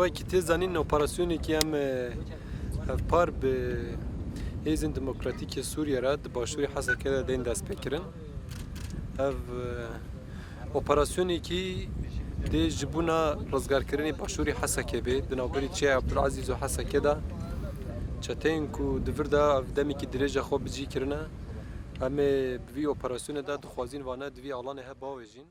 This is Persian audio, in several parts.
وکی تیزانین اپراسیونی که هم پار به هیزن دموکراتیک سوریه را باشوری حسکه دین دست بکرن اف اپراسیونی که دی جبونا رزگار کردن باشوری حسکه به دنابری چه عبدالعزیز و حسکه دا چتین کو دور دا دمی که درجه خوب بجی کرنه همه بوی اپراسیون دا دخوازین وانه دوی آلانه ها باوجین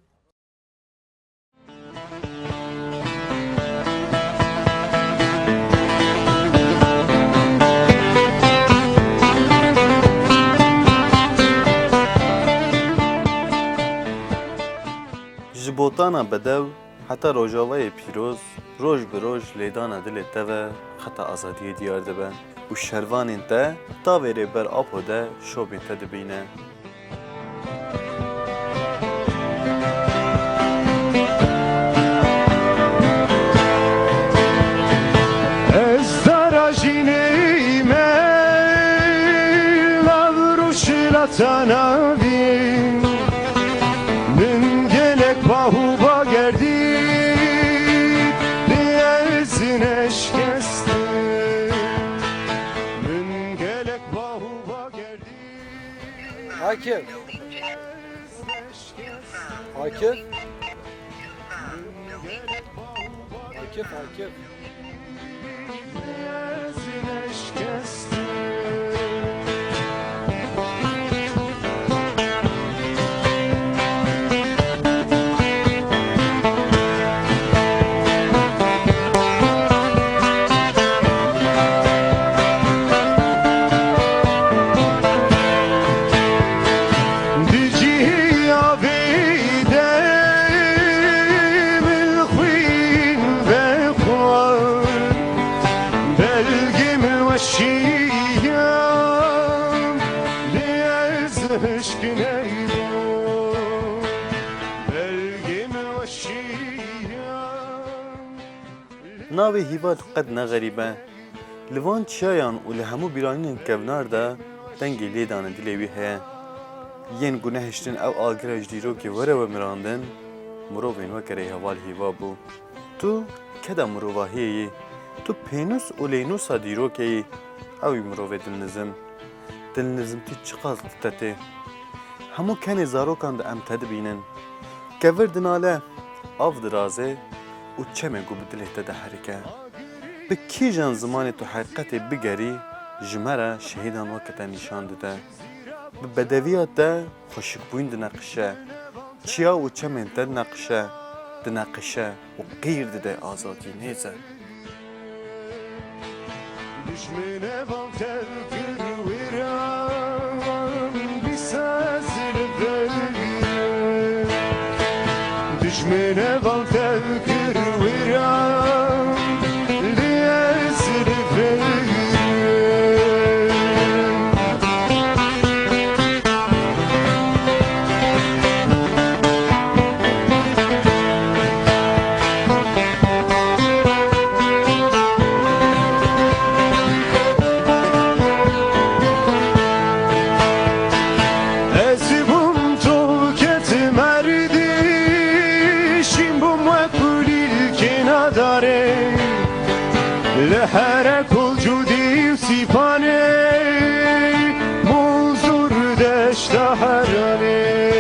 جبوتانا بدو حتی روجاوای پیروز روز به روز لیدانا دل توا خطا آزادی دیار دبن و شروان تا تاویره بر آپو ده شوبین تا دبینه از دراجینی من لابروش لطنابی من گلک باهو با گردی بیازینش کستی من گلک باهو با گردی Akif Akif Akif بیازینش کستی ناوی هیواد قد نغریبه لوان چیایان و لهمو بیرانین کونار دا دنگی لیدان دلیوی هیا ین گناهشتن او آگراج دیرو که وره و مراندن مروفین وکره هوال هیوا بو تو کدا مروواهیه تو پینوس و لینوسا دیرو که اوی مروفه دلنزم تی چقاز تته همو کنی زاروکان دا ام تدبینن کوردناله آف درازه و چمه گو بدله تده حرکه به کی جان زمان تو حقیقت بگری جمره شهیدان وقتا نشان داده به بدویات ده خوشک بوین دنقشه چیا و چمه ده نقشه دنقشه و غیر ده آزادی نیزه دشمنه والتر کرویران بیسازر بلگیر دشمنه والتر کرویران لیزر بلگیر لحرك وجودي وسيفاني منظور دشت حراني